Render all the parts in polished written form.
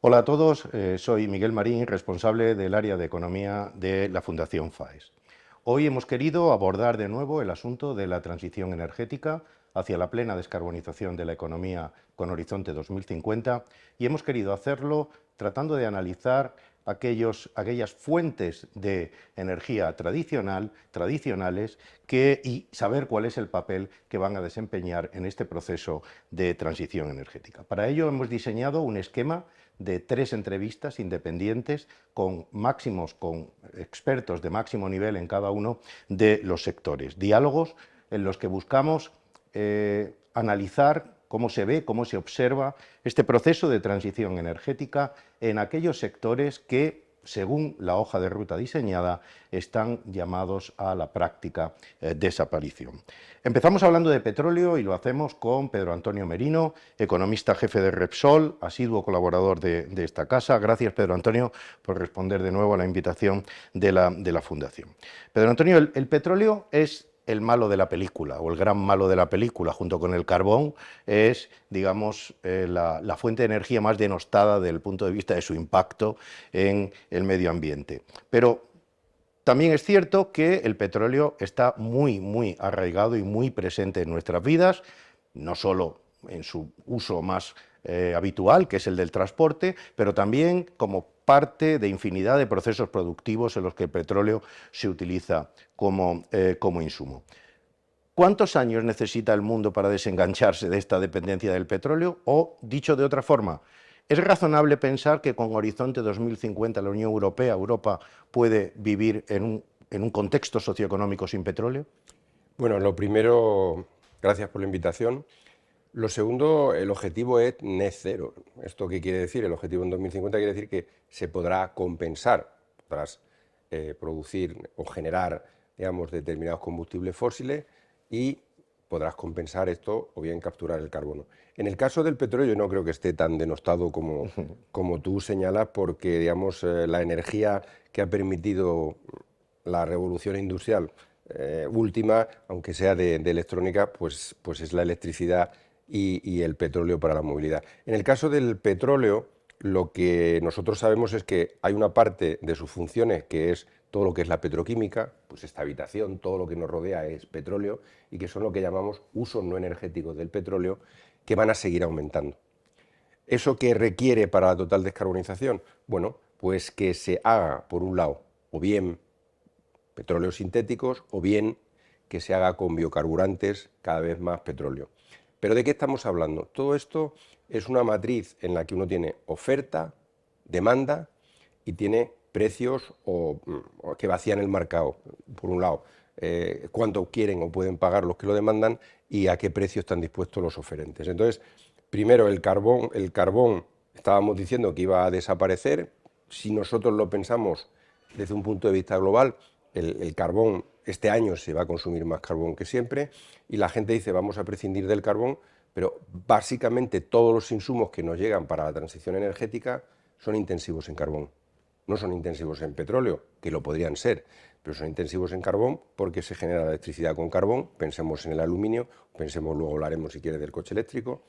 Hola a todos, soy Miguel Marín, responsable del área de economía de la Fundación FAES. Hoy hemos querido abordar de nuevo el asunto de la transición energética hacia la plena descarbonización de la economía con Horizonte 2050 y hemos querido hacerlo tratando de analizar aquellas fuentes de energía tradicionales y saber cuál es el papel que van a desempeñar en este proceso de transición energética. Para ello hemos diseñado un esquema de 3 entrevistas independientes con expertos de máximo nivel en cada uno de los sectores. Diálogos en los que buscamos analizar cómo se ve, cómo se observa este proceso de transición energética en aquellos sectores que, según la hoja de ruta diseñada, están llamados a la práctica desaparición. Empezamos hablando de petróleo y lo hacemos con Pedro Antonio Merino, economista jefe de Repsol, asiduo colaborador de esta casa. Gracias, Pedro Antonio, por responder de nuevo a la invitación de la Fundación. Pedro Antonio, el petróleo es el malo de la película, o el gran malo de la película, junto con el carbón, es, digamos, la fuente de energía más denostada desde el punto de vista de su impacto en el medio ambiente. Pero también es cierto que el petróleo está muy arraigado y muy presente en nuestras vidas, no solo en su uso más habitual, que es el del transporte, pero también como parte de infinidad de procesos productivos en los que el petróleo se utiliza como insumo. ¿Cuántos años necesita el mundo para desengancharse de esta dependencia del petróleo? O, dicho de otra forma, ¿es razonable pensar que con Horizonte 2050 la Unión Europea, Europa, puede vivir en un contexto socioeconómico sin petróleo? Bueno, lo primero, gracias por la invitación. Lo segundo, el objetivo es net cero. ¿Esto qué quiere decir? El objetivo en 2050 quiere decir que se podrá compensar, podrás producir o generar, digamos, determinados combustibles fósiles y podrás compensar esto o bien capturar el carbono. En el caso del petróleo no creo que esté tan denostado como tú señalas, porque, digamos, la energía que ha permitido la revolución industrial última, aunque sea de electrónica, pues es la electricidad y el petróleo para la movilidad. En el caso del petróleo, lo que nosotros sabemos es que hay una parte de sus funciones que es todo lo que es la petroquímica, pues esta habitación, todo lo que nos rodea es petróleo y que son lo que llamamos usos no energéticos del petróleo, que van a seguir aumentando. ¿Eso qué requiere para la total descarbonización? Bueno, pues que se haga, por un lado, o bien petróleos sintéticos o bien que se haga con biocarburantes, cada vez más petróleo. ¿Pero de qué estamos hablando? Todo esto es una matriz en la que uno tiene oferta, demanda y tiene precios que vacían el mercado. Por un lado, cuánto quieren o pueden pagar los que lo demandan y a qué precio están dispuestos los oferentes. Entonces, primero el carbón estábamos diciendo que iba a desaparecer. Si nosotros lo pensamos desde un punto de vista global, el carbón este año se va a consumir más carbón que siempre y la gente dice vamos a prescindir del carbón, pero básicamente todos los insumos que nos llegan para la transición energética son intensivos en carbón. No son intensivos en petróleo, que lo podrían ser, pero son intensivos en carbón porque se genera la electricidad con carbón. Pensemos en el aluminio, pensemos, luego hablaremos si quieres del coche eléctrico,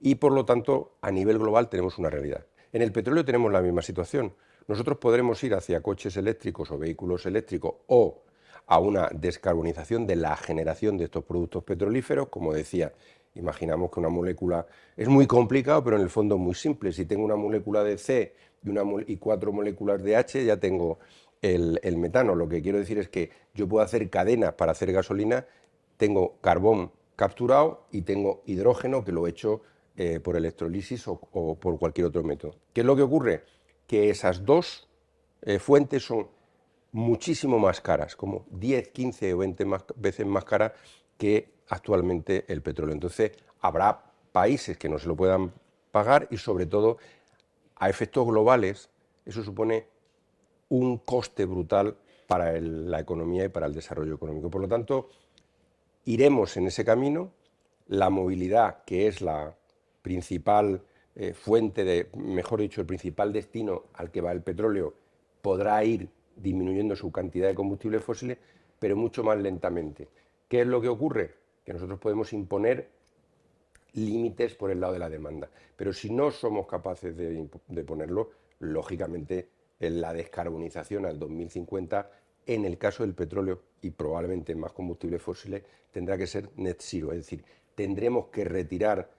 y por lo tanto a nivel global tenemos una realidad. En el petróleo tenemos la misma situación. Nosotros podremos ir hacia coches eléctricos o vehículos eléctricos o a una descarbonización de la generación de estos productos petrolíferos. Como decía, imaginamos que una molécula es muy complicado, pero en el fondo es muy simple. Si tengo una molécula de C y 4 moléculas de H, ya tengo el metano. Lo que quiero decir es que yo puedo hacer cadenas para hacer gasolina, tengo carbón capturado y tengo hidrógeno que lo he hecho por electrolisis o por cualquier otro método. ¿Qué es lo que ocurre? Que esas dos fuentes son muchísimo más caras, como 10, 15 o 20 veces más caras que actualmente el petróleo. Entonces, habrá países que no se lo puedan pagar y, sobre todo, a efectos globales, eso supone un coste brutal para la economía y para el desarrollo económico. Por lo tanto, iremos en ese camino. La movilidad, que es la principal fuente mejor dicho, el principal destino al que va el petróleo, podrá ir disminuyendo su cantidad de combustibles fósiles, pero mucho más lentamente. ¿Qué es lo que ocurre? Que nosotros podemos imponer límites por el lado de la demanda. Pero si no somos capaces de ponerlo, lógicamente la descarbonización al 2050, en el caso del petróleo y probablemente en más combustibles fósiles, tendrá que ser net zero, es decir, tendremos que retirar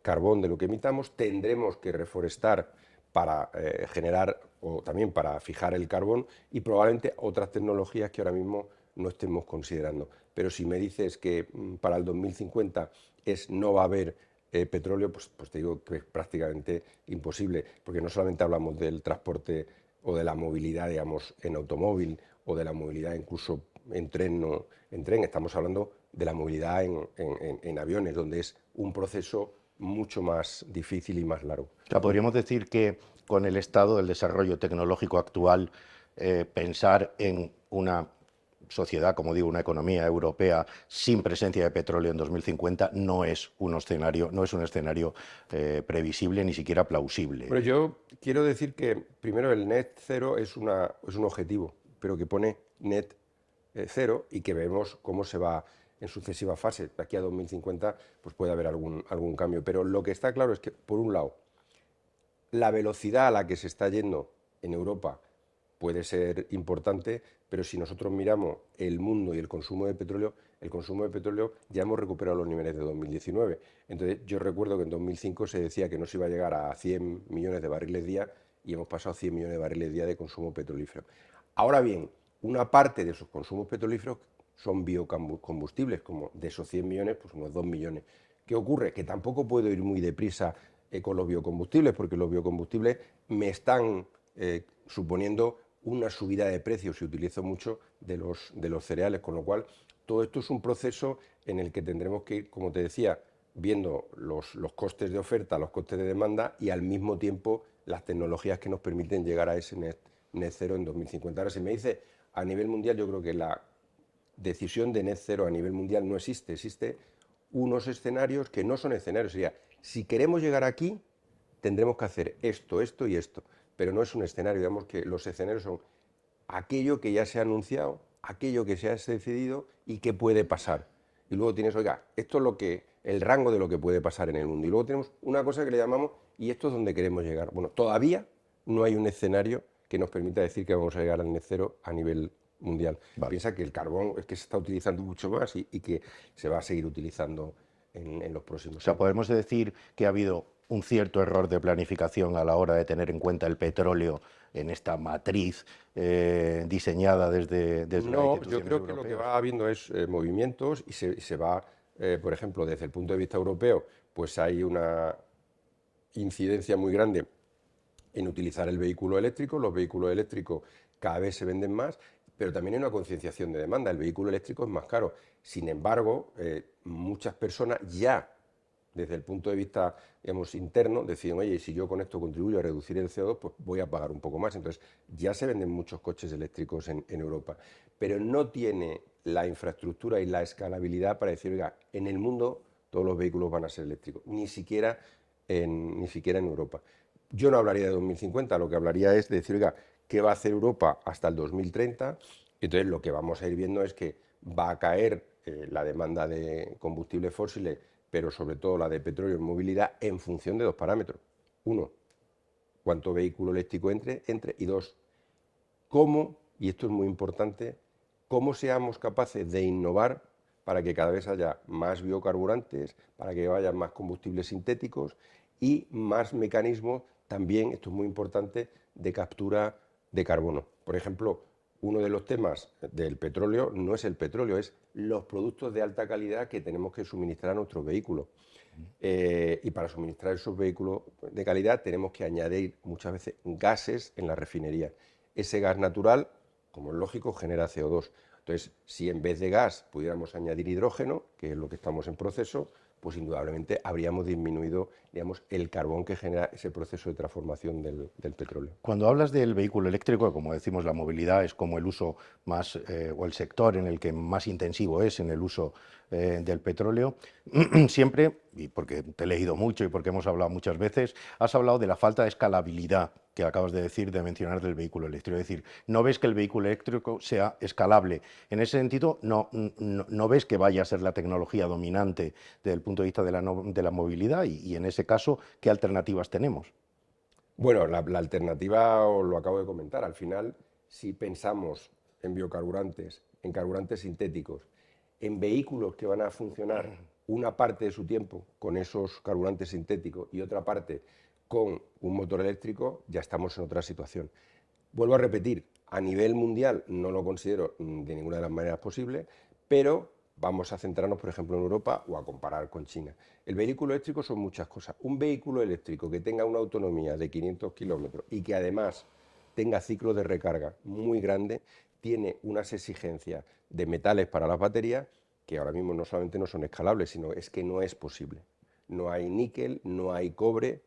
carbón de lo que emitamos, tendremos que reforestar para generar o también para fijar el carbón y probablemente otras tecnologías que ahora mismo no estemos considerando. Pero si me dices que para el 2050 no va a haber petróleo, pues te digo que es prácticamente imposible, porque no solamente hablamos del transporte o de la movilidad, digamos, en automóvil o de la movilidad incluso en tren, no, en tren, estamos hablando de la movilidad en aviones, donde es un proceso mucho más difícil y más largo. O sea, podríamos decir que con el estado del desarrollo tecnológico actual, pensar en una sociedad, como digo, una economía europea sin presencia de petróleo en 2050 no es un escenario previsible, ni siquiera plausible. Bueno, yo quiero decir que primero el net cero es un objetivo, pero que pone net cero y que vemos cómo se va en sucesivas fases. De aquí a 2050 pues puede haber algún cambio, pero lo que está claro es que, por un lado, la velocidad a la que se está yendo en Europa puede ser importante, pero si nosotros miramos el mundo y el consumo de petróleo ya hemos recuperado los niveles de 2019. Entonces yo recuerdo que en 2005 se decía que no se iba a llegar a 100 millones de barriles día y hemos pasado a 100 millones de barriles día de consumo petrolífero. Ahora bien, una parte de esos consumos petrolíferos son biocombustibles, como de esos 100 millones, pues unos 2 millones. ¿Qué ocurre? Que tampoco puedo ir muy deprisa con los biocombustibles, porque los biocombustibles me están suponiendo una subida de precios, si utilizo mucho, de los cereales, con lo cual todo esto es un proceso en el que tendremos que ir, como te decía, viendo los costes de oferta, los costes de demanda y al mismo tiempo las tecnologías que nos permiten llegar a ese net cero en 2050. Ahora, si me dice a nivel mundial, yo creo que la decisión de net cero a nivel mundial no existe. Existe unos escenarios que no son escenarios. Sería, si queremos llegar aquí, tendremos que hacer esto, esto y esto. Pero no es un escenario, digamos que los escenarios son aquello que ya se ha anunciado, aquello que se ha decidido y qué puede pasar. Y luego tienes, oiga, esto es el rango de lo que puede pasar en el mundo. Y luego tenemos una cosa que le llamamos, y esto es donde queremos llegar. Bueno, todavía no hay un escenario que nos permita decir que vamos a llegar al net cero a nivel mundial. Vale. Piensa que el carbón es que se está utilizando mucho más y que se va a seguir utilizando en los próximos años. O sea, podemos decir que ha habido un cierto error de planificación a la hora de tener en cuenta el petróleo en esta matriz diseñada desde las instituciones europeas. Yo creo que lo que va habiendo es movimientos y se va, por ejemplo, desde el punto de vista europeo, pues hay una incidencia muy grande en utilizar el vehículo eléctrico. Los vehículos eléctricos cada vez se venden más, pero también hay una concienciación de demanda. El vehículo eléctrico es más caro. Sin embargo, muchas personas ya, desde el punto de vista, digamos, interno, deciden, oye, si yo con esto contribuyo a reducir el CO2, pues voy a pagar un poco más. Entonces, ya se venden muchos coches eléctricos en Europa, pero no tiene la infraestructura y la escalabilidad para decir, oiga, en el mundo todos los vehículos van a ser eléctricos, ni siquiera en Europa. Yo no hablaría de 2050, lo que hablaría es de decir, oiga, ¿qué va a hacer Europa hasta el 2030? Entonces, lo que vamos a ir viendo es que va a caer la demanda de combustibles fósiles, pero sobre todo la de petróleo en movilidad, en función de dos parámetros. Uno, cuánto vehículo eléctrico entre, y dos, cómo, y esto es muy importante, cómo seamos capaces de innovar para que cada vez haya más biocarburantes, para que haya más combustibles sintéticos y más mecanismos también, esto es muy importante, de captura de carbono. Por ejemplo, uno de los temas del petróleo no es el petróleo, es los productos de alta calidad que tenemos que suministrar a nuestros vehículos. Y para suministrar esos vehículos de calidad tenemos que añadir muchas veces gases en la refinería. Ese gas natural, como es lógico, genera CO2. Entonces, si en vez de gas pudiéramos añadir hidrógeno, que es lo que estamos en proceso, pues indudablemente habríamos disminuido, digamos, el carbón que genera ese proceso de transformación del petróleo. Cuando hablas del vehículo eléctrico, como decimos, la movilidad es como el uso más, o el sector en el que más intensivo es en el uso del petróleo, siempre y porque te he leído mucho y porque hemos hablado muchas veces, has hablado de la falta de escalabilidad que acabas de decir, de mencionar del vehículo eléctrico. Es decir, no ves que el vehículo eléctrico sea escalable. En ese sentido, no ves que vaya a ser la tecnología dominante desde el punto de vista de la movilidad y en ese caso, ¿qué alternativas tenemos? Bueno, la alternativa os lo acabo de comentar. Al final, si pensamos en biocarburantes, en carburantes sintéticos, en vehículos que van a funcionar una parte de su tiempo con esos carburantes sintéticos y otra parte con un motor eléctrico, ya estamos en otra situación. Vuelvo a repetir, a nivel mundial no lo considero de ninguna de las maneras posibles, pero vamos a centrarnos, por ejemplo, en Europa o a comparar con China. El vehículo eléctrico son muchas cosas. Un vehículo eléctrico que tenga una autonomía de 500 kilómetros y que además tenga ciclo de recarga muy grande, tiene unas exigencias de metales para las baterías que ahora mismo no solamente no son escalables, sino es que no es posible. No hay níquel, no hay cobre,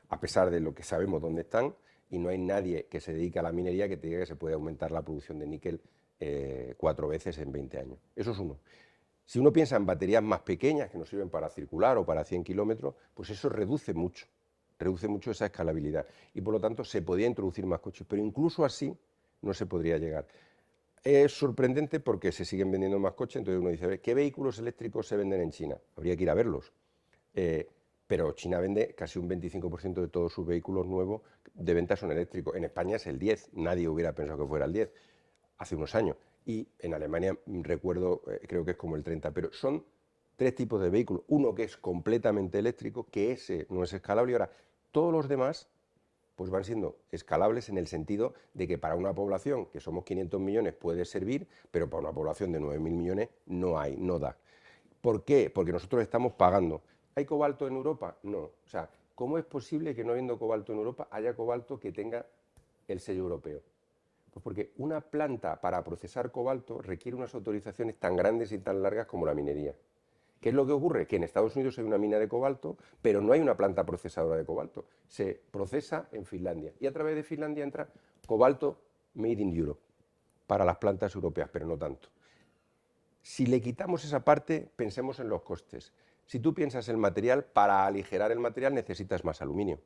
a pesar de lo que sabemos dónde están, y no hay nadie que se dedique a la minería que te diga que se puede aumentar la producción de níquel 4 veces en 20 años. Eso es uno. Si uno piensa en baterías más pequeñas que nos sirven para circular o para 100 kilómetros, pues eso reduce mucho esa escalabilidad y por lo tanto se podía introducir más coches, pero incluso así no se podría llegar. Es sorprendente porque se siguen vendiendo más coches, entonces uno dice, a ver, ¿qué vehículos eléctricos se venden en China? Habría que ir a verlos. Pero China vende casi un 25% de todos sus vehículos nuevos de venta son eléctricos. En España es el 10%, nadie hubiera pensado que fuera el 10% hace unos años. Y en Alemania recuerdo, creo que es como el 30%, pero son tres tipos de vehículos. Uno que es completamente eléctrico, que ese no es escalable, y ahora todos los demás pues van siendo escalables en el sentido de que para una población, que somos 500 millones, puede servir, pero para una población de 9.000 millones no da. ¿Por qué? Porque nosotros estamos pagando. ¿Hay cobalto en Europa? No. O sea, ¿cómo es posible que no habiendo cobalto en Europa haya cobalto que tenga el sello europeo? Pues porque una planta para procesar cobalto requiere unas autorizaciones tan grandes y tan largas como la minería. ¿Qué es lo que ocurre? Que en Estados Unidos hay una mina de cobalto, pero no hay una planta procesadora de cobalto. Se procesa en Finlandia y a través de Finlandia entra cobalto made in Europe para las plantas europeas, pero no tanto. Si le quitamos esa parte, pensemos en los costes. Si tú piensas el material, para aligerar el material necesitas más aluminio,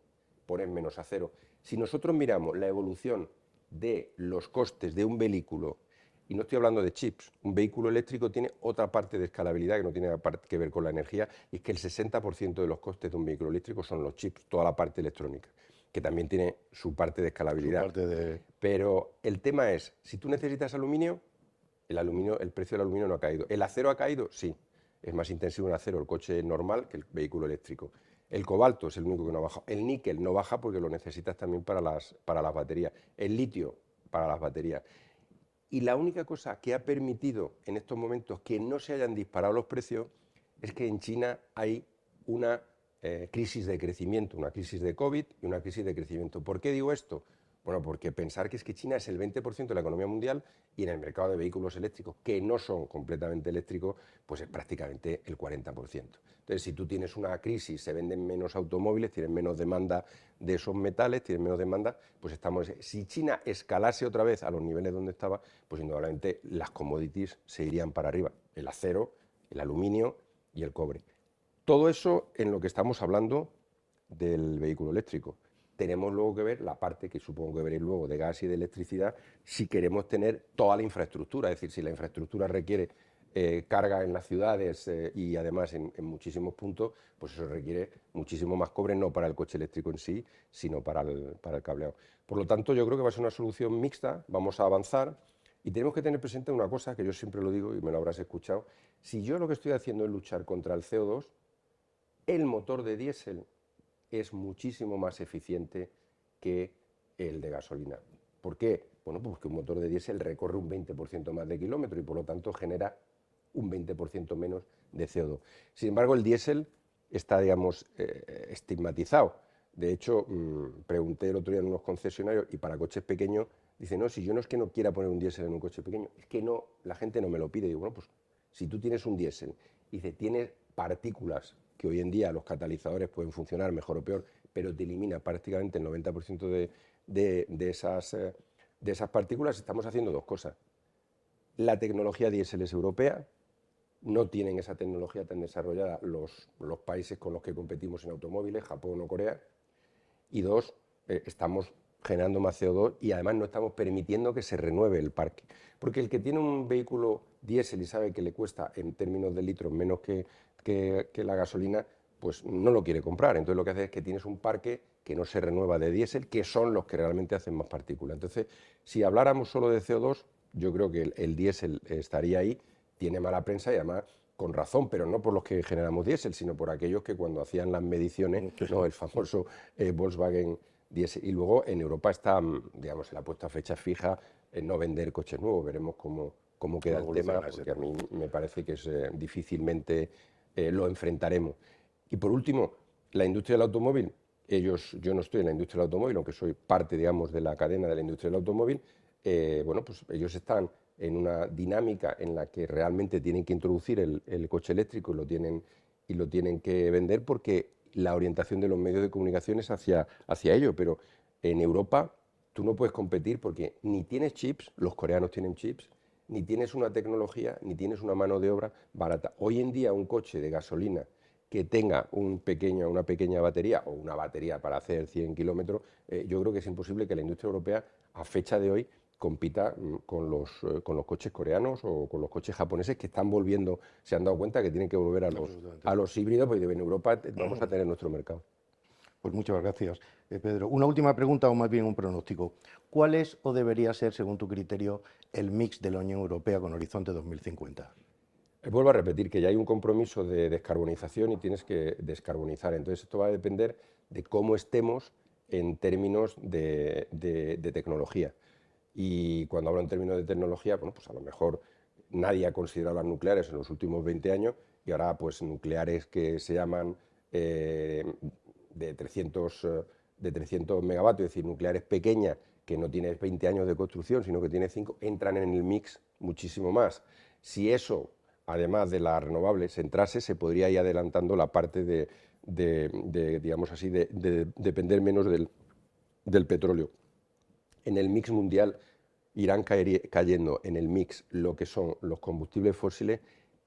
pones menos acero. Si nosotros miramos la evolución de los costes de un vehículo, y no estoy hablando de chips, un vehículo eléctrico tiene otra parte de escalabilidad que no tiene que ver con la energía, y es que el 60% de los costes de un vehículo eléctrico son los chips, toda la parte electrónica, que también tiene su parte de escalabilidad. Pero el tema es, si tú necesitas aluminio, el precio del aluminio no ha caído. ¿El acero ha caído? Sí. Es más intensivo en acero el coche normal que el vehículo eléctrico. El cobalto es el único que no ha bajado. El níquel no baja porque lo necesitas también para las baterías. El litio para las baterías. Y la única cosa que ha permitido en estos momentos que no se hayan disparado los precios es que en China hay una crisis de crecimiento, una crisis de COVID y una crisis de crecimiento. ¿Por qué digo esto? Bueno, porque pensar que es que China es el 20% de la economía mundial y en el mercado de vehículos eléctricos, que no son completamente eléctricos, pues es prácticamente el 40%. Entonces, si tú tienes una crisis, se venden menos automóviles, tienen menos demanda de esos metales, tienen menos demanda, pues estamos... Si China escalase otra vez a los niveles donde estaba, pues indudablemente las commodities se irían para arriba, el acero, el aluminio y el cobre. Todo eso en lo que estamos hablando del vehículo eléctrico. Tenemos luego que ver la parte que supongo que veréis luego de gas y de electricidad, si queremos tener toda la infraestructura, es decir, si la infraestructura requiere carga en las ciudades y además en muchísimos puntos, pues eso requiere muchísimo más cobre, no para el coche eléctrico en sí, sino para el cableado. Por lo tanto, yo creo que va a ser una solución mixta, vamos a avanzar y tenemos que tener presente una cosa que yo siempre lo digo y me lo habrás escuchado, si yo lo que estoy haciendo es luchar contra el CO2, el motor de diésel es muchísimo más eficiente que el de gasolina. ¿Por qué? Bueno, pues porque un motor de diésel recorre un 20% más de kilómetros y por lo tanto genera un 20% menos de CO2. Sin embargo, el diésel está, digamos, estigmatizado. De hecho, pregunté el otro día en unos concesionarios y para coches pequeños, dice, no, si yo no es que no quiera poner un diésel en un coche pequeño, es que no, la gente no me lo pide. Digo, bueno, pues si tú tienes un diésel y dice, tienes partículas que hoy en día los catalizadores pueden funcionar mejor o peor, pero te elimina prácticamente el 90% de esas partículas, estamos haciendo dos cosas. La tecnología diésel es europea no tienen esa tecnología tan desarrollada los países con los que competimos en automóviles, Japón o Corea. Y dos, estamos generando más CO2 y además no estamos permitiendo que se renueve el parque. Porque el que tiene un vehículo diésel y sabe que le cuesta en términos de litros menos que la gasolina, pues no lo quiere comprar. Entonces lo que hace es que tienes un parque que no se renueva de diésel, que son los que realmente hacen más partículas. Entonces, si habláramos solo de CO2, yo creo que el diésel estaría ahí, tiene mala prensa y además con razón, pero no por los que generamos diésel, sino por aquellos que cuando hacían las mediciones, no, el famoso Volkswagen diésel. Y luego en Europa está, digamos, se le ha puesto a fecha fija no vender coches nuevos. Veremos cómo queda el tema, porque a mí me parece que difícilmente lo enfrentaremos. Y por último, la industria del automóvil. Yo no estoy en la industria del automóvil, aunque soy parte, digamos, de la cadena de la industria del automóvil. Bueno, pues ellos están en una dinámica en la que realmente tienen que introducir el coche eléctrico y lo tienen que vender porque la orientación de los medios de comunicación es hacia ello. Pero en Europa tú no puedes competir porque ni tienes chips, los coreanos tienen chips, ni tienes una tecnología, ni tienes una mano de obra barata. Hoy en día un coche de gasolina que tenga una pequeña batería o una batería para hacer 100 kilómetros, yo creo que es imposible que la industria europea a fecha de hoy compita con los coches coreanos o con los coches japoneses que están volviendo, se han dado cuenta que tienen que volver a los híbridos, porque en Europa vamos a tener nuestro mercado. Pues muchas gracias, Pedro. Una última pregunta o más bien un pronóstico. ¿Cuál es o debería ser, según tu criterio, el mix de la Unión Europea con Horizonte 2050? Vuelvo a repetir que ya hay un compromiso de descarbonización y tienes que descarbonizar. Entonces esto va a depender de cómo estemos en términos de tecnología. Y cuando hablo en términos de tecnología, bueno, pues a lo mejor nadie ha considerado las nucleares en los últimos 20 años y ahora pues nucleares que se llaman de 300 megavatios, es decir, nucleares pequeñas que no tienen 20 años de construcción, sino que tiene 5, entran en el mix muchísimo más. Si eso, además de las renovables, se entrase, se podría ir adelantando la parte digamos así, de depender menos del petróleo. En el mix mundial irán cayendo en el mix lo que son los combustibles fósiles,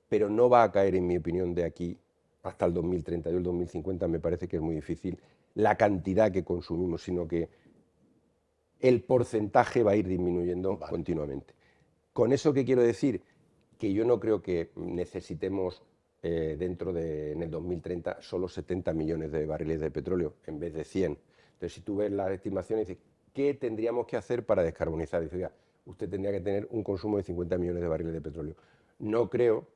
pero no va a caer, en mi opinión, de aquí hasta el 2030 y el 2050, me parece que es muy difícil la cantidad que consumimos, sino que el porcentaje va a ir disminuyendo continuamente. ¿Con eso qué quiero decir? Que yo no creo que necesitemos en el 2030 solo 70 millones de barriles de petróleo en vez de 100. Entonces, si tú ves las estimaciones, dices, ¿qué tendríamos que hacer para descarbonizar? Dice, oiga, usted tendría que tener un consumo de 50 millones de barriles de petróleo. No creo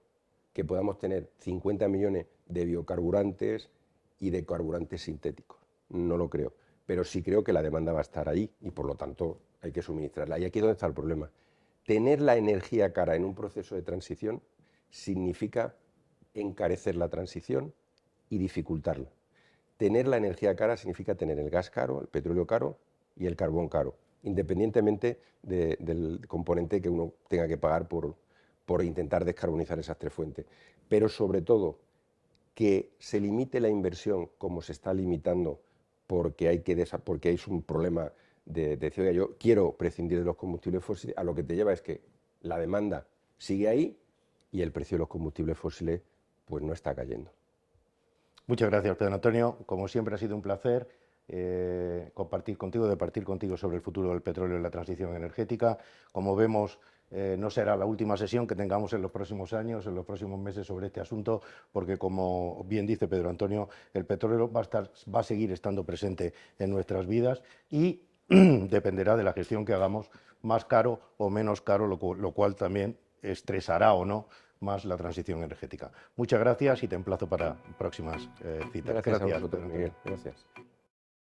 que podamos tener 50 millones de biocarburantes y de carburantes sintéticos. No lo creo. Pero sí creo que la demanda va a estar ahí y por lo tanto hay que suministrarla. Y aquí es donde está el problema. Tener la energía cara en un proceso de transición significa encarecer la transición y dificultarla. Tener la energía cara significa tener el gas caro, el petróleo caro y el carbón caro, independientemente del componente que uno tenga que pagar por intentar descarbonizar esas tres fuentes. Pero sobre todo, que se limite la inversión como se está limitando porque hay un problema de decir, oiga, yo quiero prescindir de los combustibles fósiles, a lo que te lleva es que la demanda sigue ahí y el precio de los combustibles fósiles pues no está cayendo. Muchas gracias, Pedro Antonio. Como siempre ha sido un placer departir contigo sobre el futuro del petróleo y la transición energética. Como vemos, no será la última sesión que tengamos en los próximos años, en los próximos meses sobre este asunto, porque como bien dice Pedro Antonio, el petróleo va a seguir estando presente en nuestras vidas y dependerá de la gestión que hagamos, más caro o menos caro, lo cual también estresará o no más la transición energética. Muchas gracias y te emplazo para próximas citas. Gracias a vosotros, Miguel. Gracias.